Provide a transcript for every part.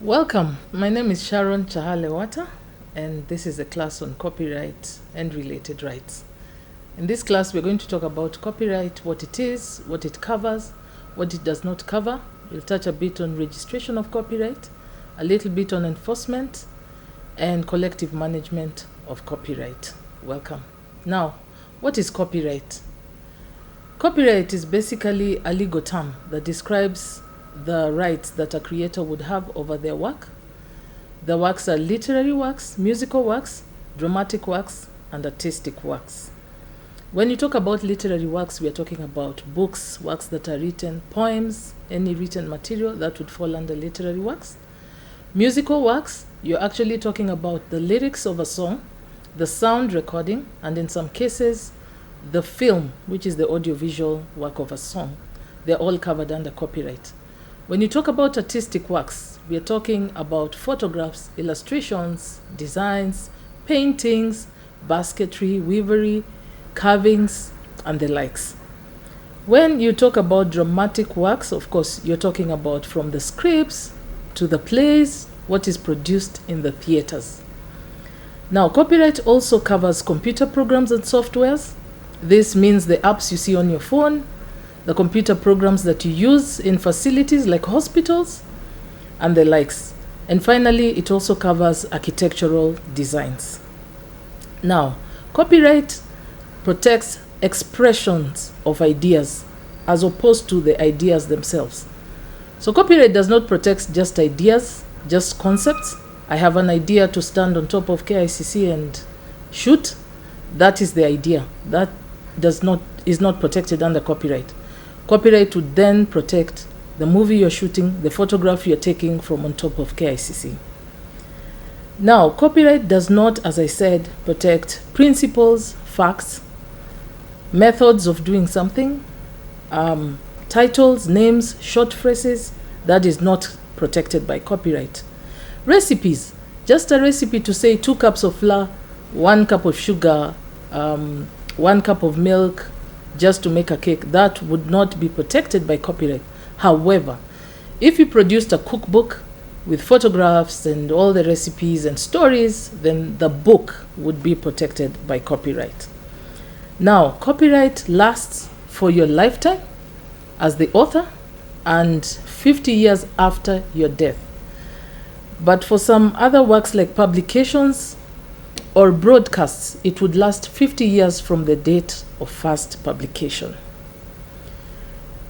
Welcome. My name is Sharon Watta, and this is a class on copyright and related rights. In this class, we're going to talk about copyright, what it is, what it covers, what it does not cover. We'll touch a bit on registration of copyright, a little bit on enforcement, and collective management of copyright. Welcome. Now, what is copyright? Copyright is basically a legal term that describes the rights that a creator would have over their work. The works are literary works, musical works, dramatic works, and artistic works. When you talk about literary works, we are talking about books, works that are written, poems, any written material that would fall under literary works. Musical works, you're actually talking about the lyrics of a song, the sound recording, and in some cases, the film, which is the audiovisual work of a song. They're all covered under copyright. When you talk about artistic works, we are talking about photographs, illustrations, designs, paintings, basketry, weavery, carvings, and the likes. When you talk about dramatic works, of course, you're talking about from the scripts to the plays, what is produced in the theaters. Now, copyright also covers computer programs and softwares. This means the apps you see on your phone, the computer programs that you use in facilities like hospitals, and the likes. And finally, it also covers architectural designs. Now, copyright protects expressions of ideas as opposed to the ideas themselves. So copyright does not protect just ideas, just concepts. I have an idea to stand on top of KICC and shoot. That is the idea. That is not protected under copyright. Copyright would then protect the movie you're shooting, the photograph you're taking from on top of KICC. Now, copyright does not, as I said, protect principles, facts, methods of doing something, titles, names, short phrases. That is not protected by copyright. Recipes, just a recipe to say 2 cups of flour, 1 cup of sugar, 1 cup of milk, just to make a cake, that would not be protected by copyright. However, if you produced a cookbook with photographs and all the recipes and stories, then the book would be protected by copyright. Now, copyright lasts for your lifetime as the author and 50 years after your death. But for some other works like publications or broadcasts, it would last 50 years from the date of first publication.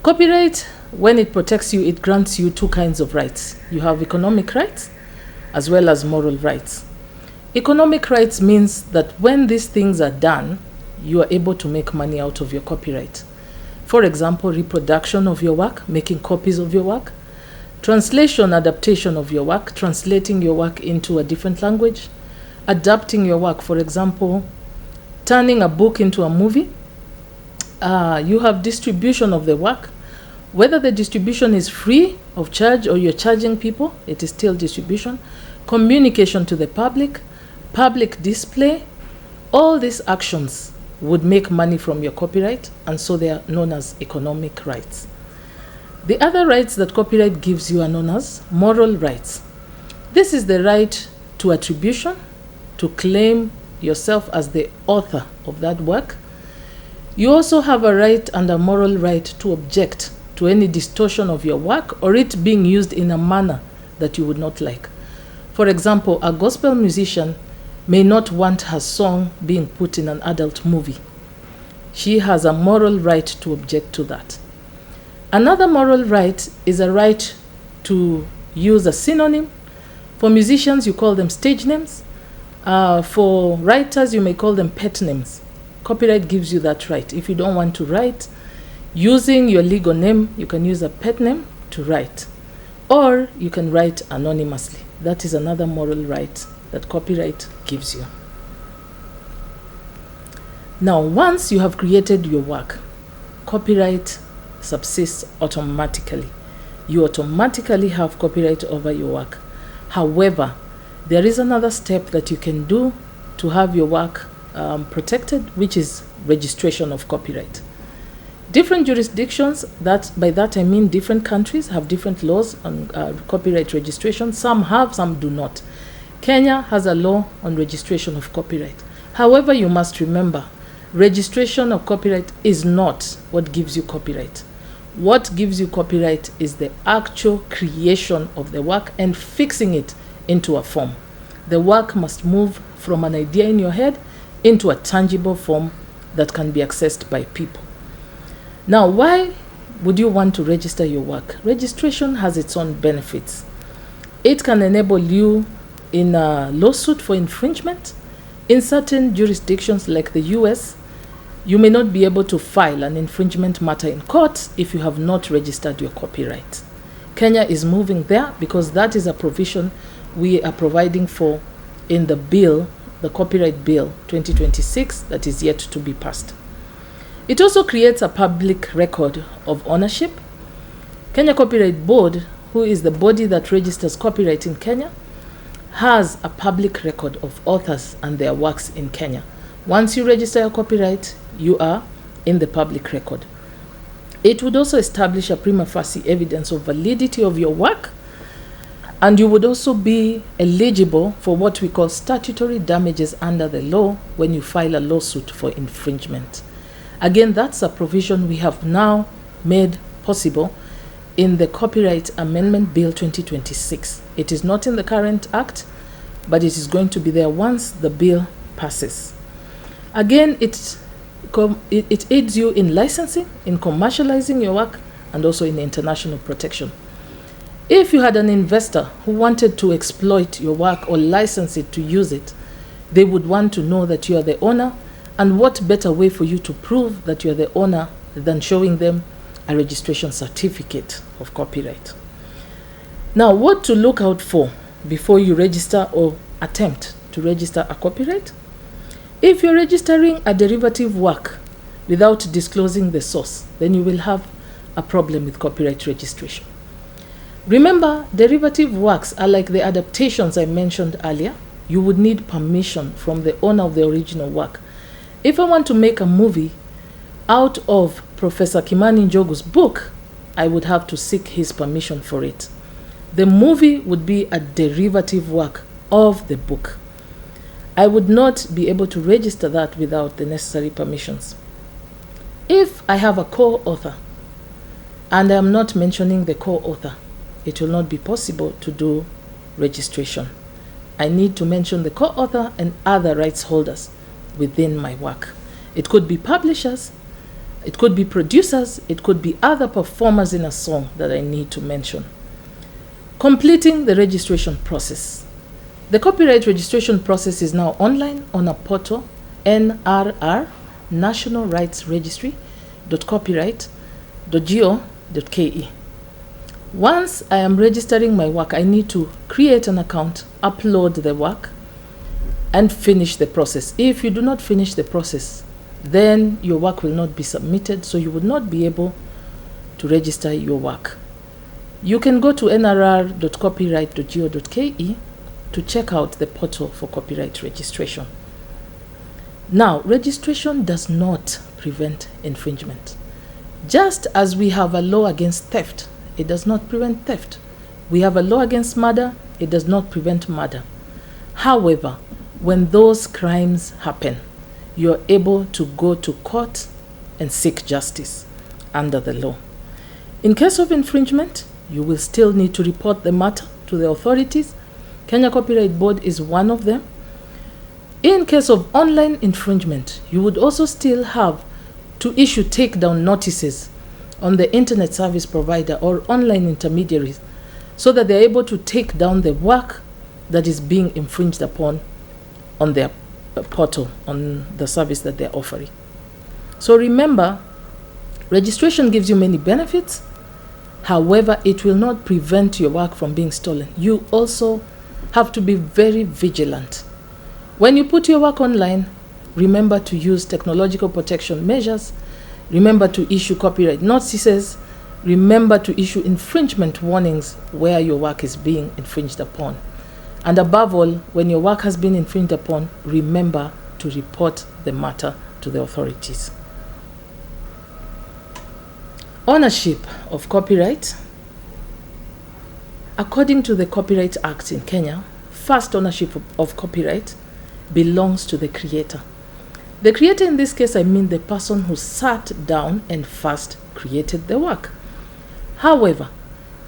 Copyright, when it protects you, it grants you 2 kinds of rights. You have economic rights as well as moral rights. Economic rights means that when these things are done, you are able to make money out of your copyright. For example, reproduction of your work, making copies of your work, translation, adaptation of your work, translating your work into a different language, adapting your work, for example, turning a book into a movie. You have distribution of the work. Whether the distribution is free of charge or you're charging people, it is still distribution. Communication to the public, public display, all these actions would make money from your copyright, and so they are known as economic rights. The other rights that copyright gives you are known as moral rights. This is the right to attribution, to claim yourself as the author of that work. You also have a right and a moral right to object to any distortion of your work or it being used in a manner that you would not like. For example, a gospel musician may not want her song being put in an adult movie. She has a moral right to object to that. Another moral right is a right to use a synonym. For musicians, you call them stage names. For writers, you may call them pet names. Copyright gives you that right. If you don't want to write using your legal name, you can use a pet name to write. Or you can write anonymously. That is another moral right that copyright gives you. Now, once you have created your work, copyright subsists automatically. You automatically have copyright over your work. However, there is another step that you can do to have your work protected, which is registration of copyright. Different jurisdictions, by that I mean different countries, have different laws on copyright registration. Some have, some do not. Kenya has a law on registration of copyright. However, you must remember, registration of copyright is not what gives you copyright. What gives you copyright is the actual creation of the work and fixing it into a form. The work must move from an idea in your head into a tangible form that can be accessed by people. Now, why would you want to register your work? Registration has its own benefits. It can enable you in a lawsuit for infringement. In certain jurisdictions like the US, you may not be able to file an infringement matter in court if you have not registered your copyright. Kenya is moving there because that is a provision we are providing for in the bill, the Copyright Bill 2026, that is yet to be passed. It also creates a public record of ownership. Kenya Copyright Board, who is the body that registers copyright in Kenya, has a public record of authors and their works in Kenya. Once you register your copyright, you are in the public record. It would also establish a prima facie evidence of validity of your work, and you would also be eligible for what we call statutory damages under the law when you file a lawsuit for infringement. Again, that's a provision we have now made possible in the Copyright Amendment Bill 2026. It is not in the current act, but it is going to be there once the bill passes. Again, it aids you in licensing, in commercializing your work, and also in international protection. If you had an investor who wanted to exploit your work or license it to use it, they would want to know that you are the owner. And what better way for you to prove that you're the owner than showing them a registration certificate of copyright? Now, what to look out for before you register or attempt to register a copyright? If you're registering a derivative work without disclosing the source, then you will have a problem with copyright registration. Remember, derivative works are like the adaptations I mentioned earlier. You would need permission from the owner of the original work. If I want to make a movie out of Professor Kimani Njogu's book, I would have to seek his permission for it. The movie would be a derivative work of the book. I would not be able to register that without the necessary permissions. If I have a co-author and I am not mentioning the co-author, it will not be possible to do registration. I need to mention the co-author and other rights holders within my work. It could be publishers, it could be producers, it could be other performers in a song that I need to mention. Completing the registration process. The copyright registration process is now online on a portal, NRR, National Rights Registry.copyright.go.ke. Once I am registering my work, I need to create an account, upload the work, and finish the process. If you do not finish the process, then your work will not be submitted, so you would not be able to register your work. You can go to nrr.copyright.go.ke to check out the portal for copyright registration. Now, registration does not prevent infringement. Just as we have a law against theft, it does not prevent theft. We have a law against murder, it does not prevent murder. However, when those crimes happen, you're able to go to court and seek justice under the law. In case of infringement, you will still need to report the matter to the authorities. Kenya Copyright Board is one of them. In case of online infringement, you would also still have to issue takedown notices on the internet service provider or online intermediaries so that they're able to take down the work that is being infringed upon on their portal, on the service that they're offering. So remember, registration gives you many benefits. However, it will not prevent your work from being stolen. You also have to be very vigilant. When you put your work online, remember to use technological protection measures. Remember to issue copyright notices. Remember to issue infringement warnings where your work is being infringed upon. And above all, when your work has been infringed upon, remember to report the matter to the authorities. Ownership of copyright. According to the Copyright Act in Kenya, first ownership of copyright belongs to the creator. The creator, in this case, I mean the person who sat down and first created the work. However,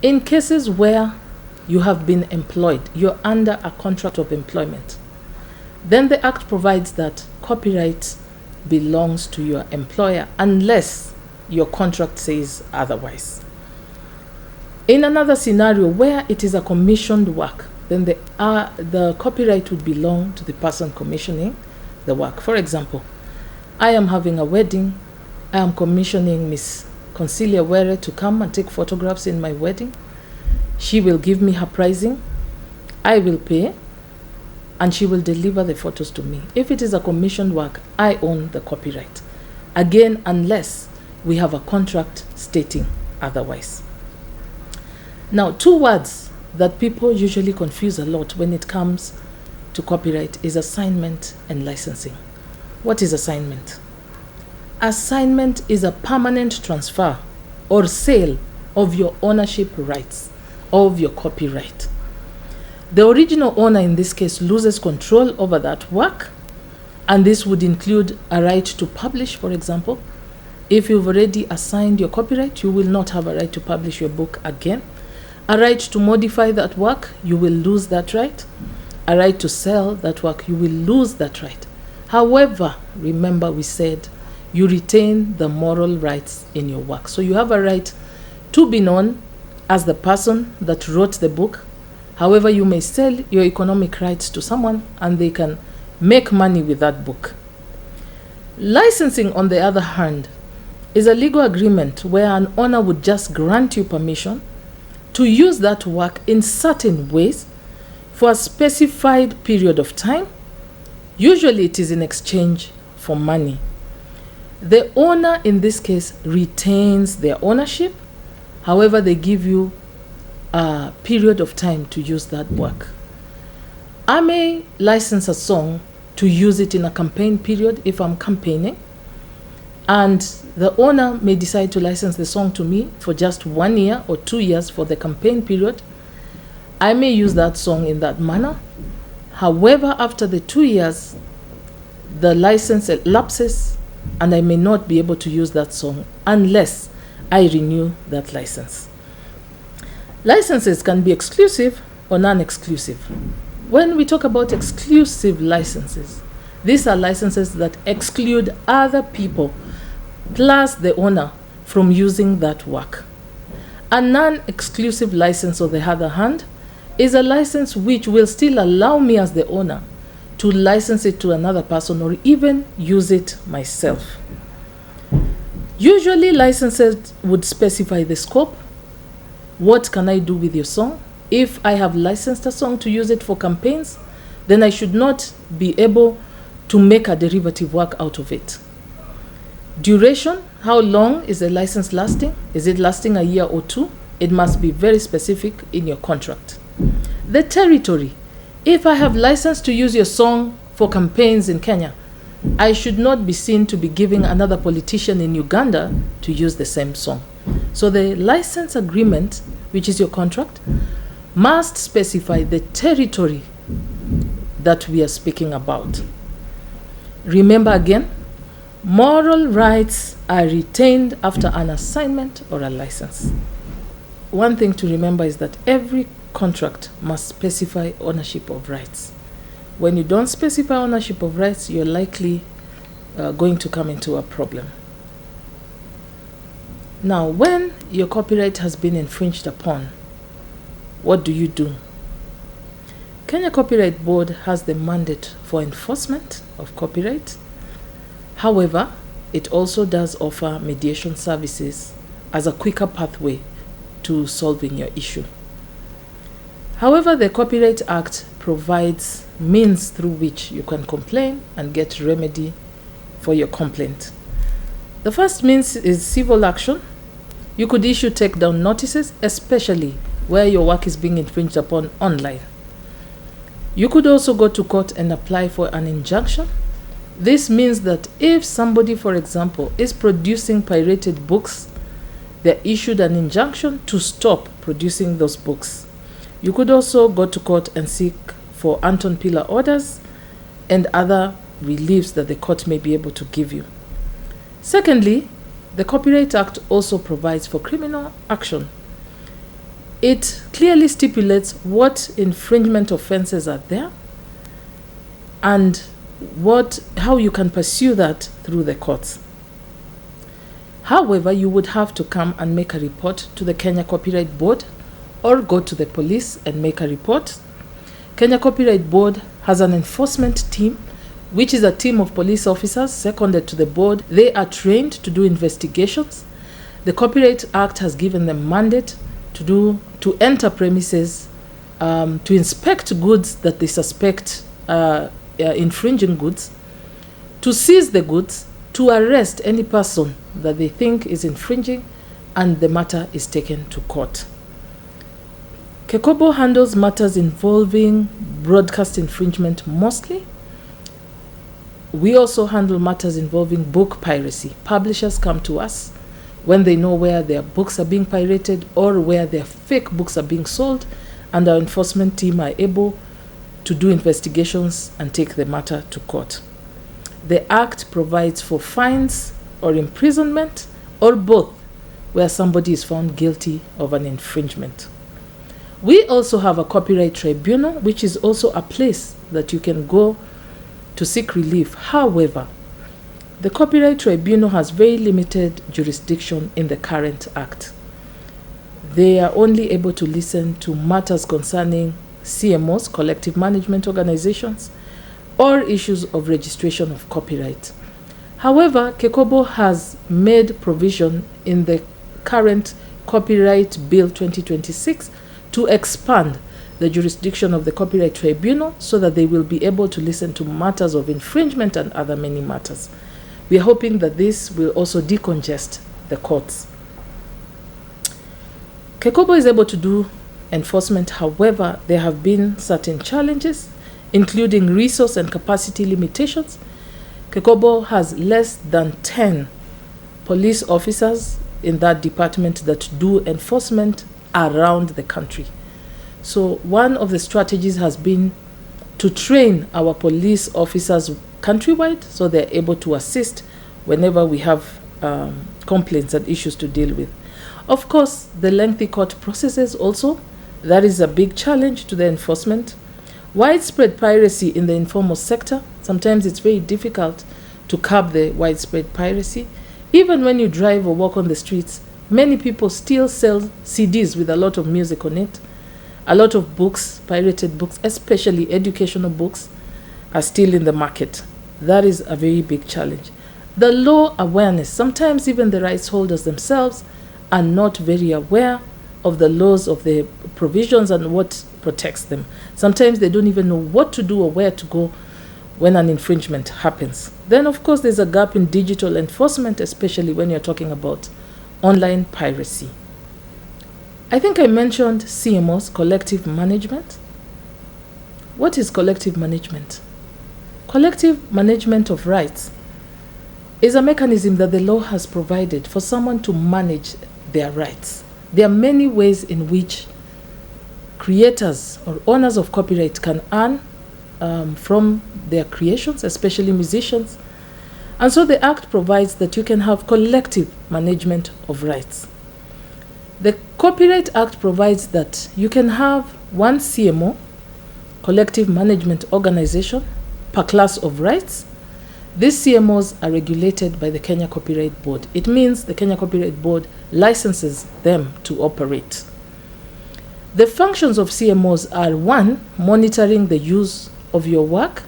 in cases where you have been employed, you're under a contract of employment, then the Act provides that copyright belongs to your employer unless your contract says otherwise. In another scenario where it is a commissioned work, then the copyright would belong to the person commissioning the work. For example, I am having a wedding. I am commissioning Miss Concelia Were to come and take photographs in my wedding. She will give me her pricing. I will pay, and she will deliver the photos to me. If it is a commissioned work, I own the copyright. Again, unless we have a contract stating otherwise. Now, two words that people usually confuse a lot when it comes to copyright is assignment and licensing. What is assignment? Assignment is a permanent transfer or sale of your ownership rights of your copyright. The original owner in this case loses control over that work, and this would include a right to publish, for example. If you've already assigned your copyright, you will not have a right to publish your book again. A right to modify that work, you will lose that right. A right to sell that work, you will lose that right. However, remember we said you retain the moral rights in your work. So you have a right to be known as the person that wrote the book. However, you may sell your economic rights to someone and they can make money with that book. Licensing, on the other hand, is a legal agreement where an owner would just grant you permission to use that work in certain ways for a specified period of time. Usually it is in exchange for money. The owner in this case retains their ownership. However, they give you a period of time to use that work. I may license a song to use it in a campaign period if I'm campaigning, and the owner may decide to license the song to me for just 1 year or 2 years for the campaign period. I may use that song in that manner. However, after the 2 years, the license lapses and I may not be able to use that song unless I renew that license. Licenses can be exclusive or non-exclusive. When we talk about exclusive licenses, these are licenses that exclude other people plus the owner from using that work. A non-exclusive license, on the other hand, is a license which will still allow me as the owner to license it to another person or even use it myself. Usually licenses would specify the scope. What can I do with your song? If I have licensed a song to use it for campaigns, then I should not be able to make a derivative work out of it. Duration, how long is the license lasting? Is it lasting a year or 2? It must be very specific in your contract. The territory, if I have license to use your song for campaigns in Kenya, I should not be seen to be giving another politician in Uganda to use the same song. So the license agreement, which is your contract, must specify the territory that we are speaking about. Remember again, moral rights are retained after an assignment or a license. One thing to remember is that every contract must specify ownership of rights. When you don't specify ownership of rights, you're likely going to come into a problem. Now, when your copyright has been infringed upon, what do you do? Kenya Copyright Board has the mandate for enforcement of copyright. However, it also does offer mediation services as a quicker pathway to solving your issue. However, the Copyright Act provides means through which you can complain and get remedy for your complaint. The first means is civil action. You could issue takedown notices, especially where your work is being infringed upon online. You could also go to court and apply for an injunction. This means that if somebody, for example, is producing pirated books They're issued an injunction to stop producing those books. You could also go to court and seek for Anton Pillar orders and other reliefs that the court may be able to give you. Secondly, the Copyright Act also provides for criminal action. It clearly stipulates what infringement offenses are there and how you can pursue that through the courts. However, you would have to come and make a report to the Kenya Copyright Board or go to the police and make a report. Kenya Copyright Board has an enforcement team, which is a team of police officers seconded to the board. They are trained to do investigations. The Copyright Act has given them mandate to enter premises, to inspect goods that they suspect infringing goods, to seize the goods, to arrest any person that they think is infringing, and the matter is taken to court. Kekobo handles matters involving broadcast infringement mostly. We also handle matters involving book piracy. Publishers come to us when they know where their books are being pirated or where their fake books are being sold, and our enforcement team are able to do investigations and take the matter to court. The Act provides for fines or imprisonment or both where somebody is found guilty of an infringement. We also have a copyright tribunal, which is also a place that you can go to seek relief. However, the Copyright Tribunal has very limited jurisdiction in the current Act. They are only able to listen to matters concerning CMOs, collective management organizations, or issues of registration of copyright. However, Kekobo has made provision in the current Copyright Bill 2026 to expand the jurisdiction of the Copyright Tribunal so that they will be able to listen to matters of infringement and other many matters. We are hoping that this will also decongest the courts. Kekobo is able to do enforcement. However, there have been certain challenges, including resource and capacity limitations. Kekobo has less than 10 police officers in that department that do enforcement around the country. So one of the strategies has been to train our police officers countrywide so they're able to assist whenever we have complaints and issues to deal with. Of course, the lengthy court processes also, that is a big challenge to the enforcement. Widespread piracy in the informal sector, sometimes it's very difficult to curb the widespread piracy. Even when you drive or walk on the streets, many people still sell CDs with a lot of music on it. A lot of books, pirated books, especially educational books, are still in the market. That is a very big challenge. The law awareness, sometimes even the rights holders themselves are not very aware of the laws, of the provisions and what protects them. Sometimes they don't even know what to do or where to go when an infringement happens. Then, of course, there's a gap in digital enforcement, especially when you're talking about online piracy. I think I mentioned CMOs, collective management. What is collective management? Collective management of rights is a mechanism that the law has provided for someone to manage their rights. There are many ways in which creators or owners of copyright can earn from their creations, especially musicians. And so the Act provides that you can have collective management of rights. The Copyright Act provides that you can have one CMO, collective management organization, per class of rights. These CMOs are regulated by the Kenya Copyright Board. It means the Kenya Copyright Board licenses them to operate. The functions of CMOs are: one, monitoring the use of your work,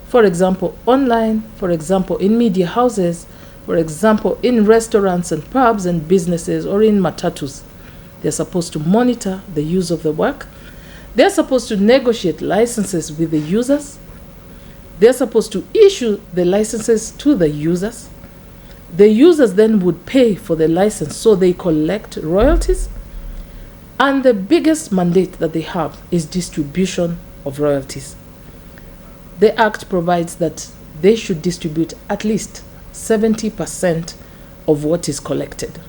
for example, online, for example, in media houses, for example, in restaurants and pubs and businesses, or in matatus. They're supposed to monitor the use of the work. They're supposed to negotiate licenses with the users. They're supposed to issue the licenses to the users. The users then would pay for the license, so they collect royalties. And the biggest mandate that they have is distribution of royalties. The Act provides that they should distribute at least 70% of what is collected.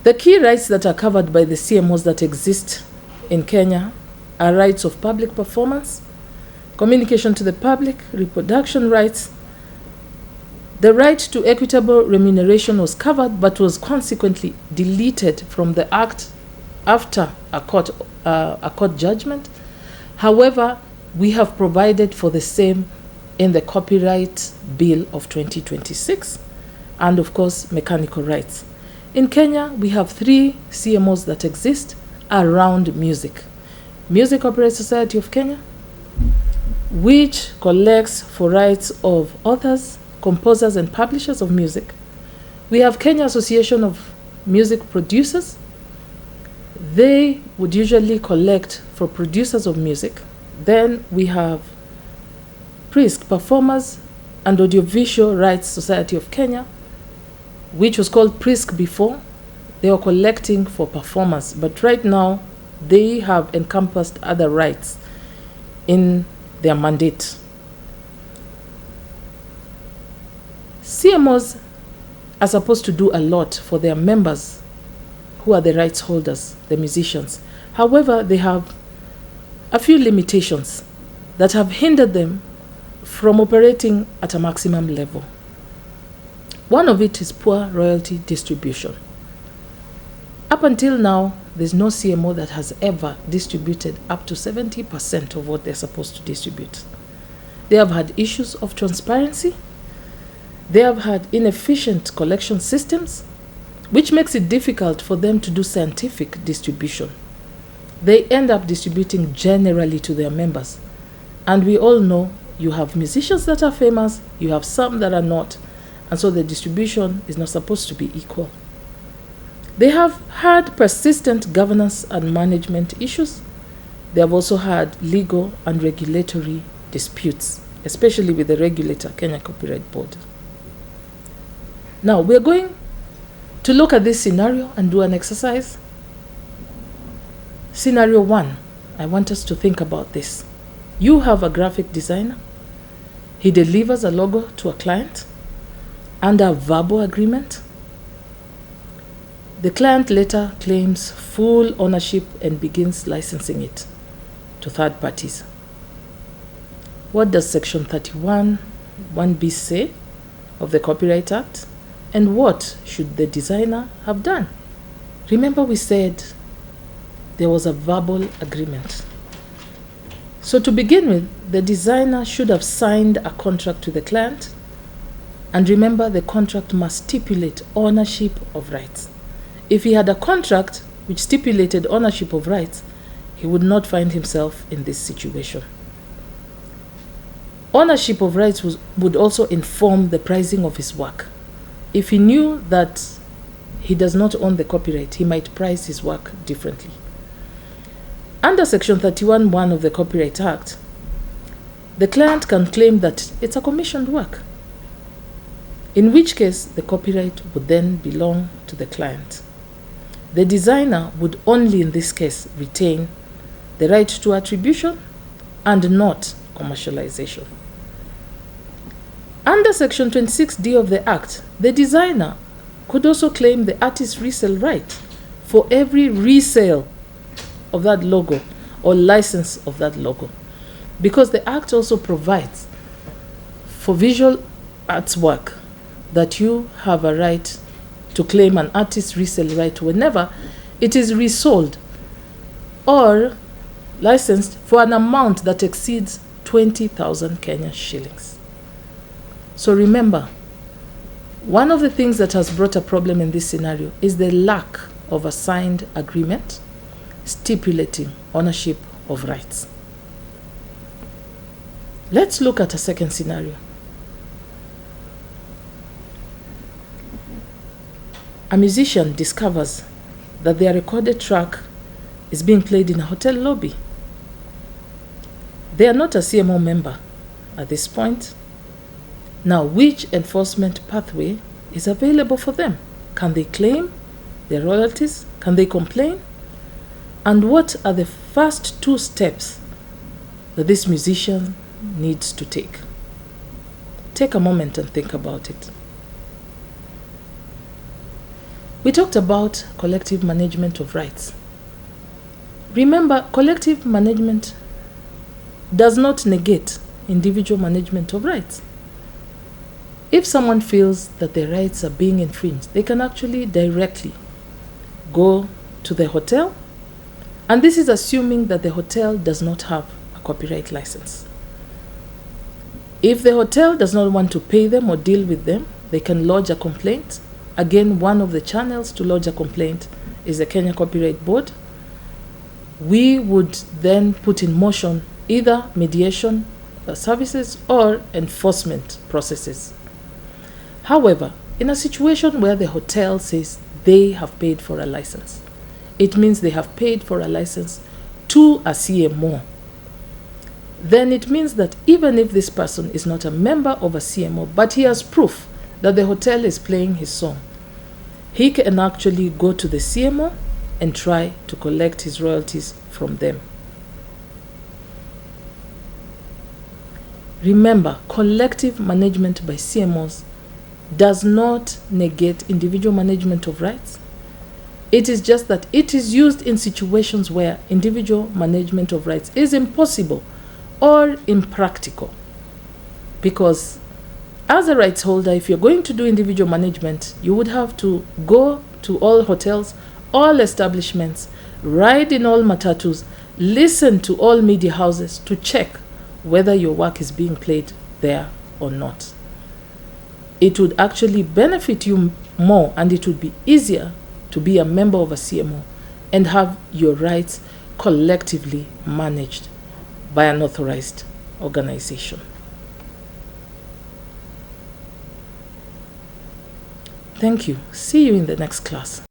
The key rights that are covered by the CMOs that exist in Kenya are rights of public performance, communication to the public, reproduction rights. The right to equitable remuneration was covered but was consequently deleted from the Act after a court judgment. However, we have provided for the same in the Copyright Bill of 2026 and, of course, mechanical rights. In Kenya, we have 3 CMOs that exist around music. Music Copyright Society of Kenya, which collects for rights of authors, composers, and publishers of music. We have Kenya Association of Music Producers. They would usually collect for producers of music. Then we have PRISC, Performers and Audiovisual Rights Society of Kenya, which was called PRISC before. They were collecting for performers, but right now they have encompassed other rights in their mandate. CMOs are supposed to do a lot for their members who are the rights holders, the musicians. However, they have a few limitations that have hindered them from operating at a maximum level. One of it is poor royalty distribution. Up until now, there's no CMO that has ever distributed up to 70% of what they're supposed to distribute. They have had issues of transparency. They have had inefficient collection systems, which makes it difficult for them to do scientific distribution. They end up distributing generally to their members. And we all know you have musicians that are famous, you have some that are not, and so the distribution is not supposed to be equal. They have had persistent governance and management issues. They have also had legal and regulatory disputes, especially with the regulator, Kenya Copyright Board. Now, we're going to look at this scenario and do an exercise. Scenario 1, I want us to think about this. You have a graphic designer. He delivers a logo to a client under a verbal agreement. The client later claims full ownership and begins licensing it to third parties. What does Section 31(1)(b) say of the Copyright Act? And what should the designer have done? Remember, we said there was a verbal agreement. So to begin with, the designer should have signed a contract with the client. And remember, the contract must stipulate ownership of rights. If he had a contract which stipulated ownership of rights, he would not find himself in this situation. Ownership of rights would also inform the pricing of his work. If he knew that he does not own the copyright, he might price his work differently. Under Section 31(1) of the Copyright Act, the client can claim that it's a commissioned work, in which case the copyright would then belong to the client. The designer would only in this case retain the right to attribution and not commercialization. Under Section 26(d) of the Act, the designer could also claim the artist's resale right for every resale of that logo or license of that logo, because the Act also provides for visual arts work that you have a right to claim an artist's resale right whenever it is resold or licensed for an amount that exceeds 20,000 Kenyan shillings. So remember, one of the things that has brought a problem in this scenario is the lack of a signed agreement stipulating ownership of rights. Let's look at a second scenario. A musician discovers that their recorded track is being played in a hotel lobby. They are not a CMO member at this point. Now, which enforcement pathway is available for them? Can they claim their royalties? Can they complain? And what are the first 2 steps that this musician needs to take? Take a moment and think about it. We talked about collective management of rights. Remember, collective management does not negate individual management of rights. If someone feels that their rights are being infringed, they can actually directly go to the hotel, and this is assuming that the hotel does not have a copyright license. If the hotel does not want to pay them or deal with them, they can lodge a complaint. Again, one of the channels to lodge a complaint is the Kenya Copyright Board. We would then put in motion either mediation services or enforcement processes. However, in a situation where the hotel says they have paid for a license, it means they have paid for a license to a CMO. Then it means that even if this person is not a member of a CMO, but he has proof that the hotel is playing his song, he can actually go to the CMO and try to collect his royalties from them. Remember, collective management by CMOs does not negate individual management of rights. It is just that it is used in situations where individual management of rights is impossible or impractical. Because as a rights holder, if you're going to do individual management, you would have to go to all hotels, all establishments, ride in all matatus, listen to all media houses to check whether your work is being played there or not. It would actually benefit you more, and it would be easier to be a member of a CMO and have your rights collectively managed by an authorized organization. Thank you. See you in the next class.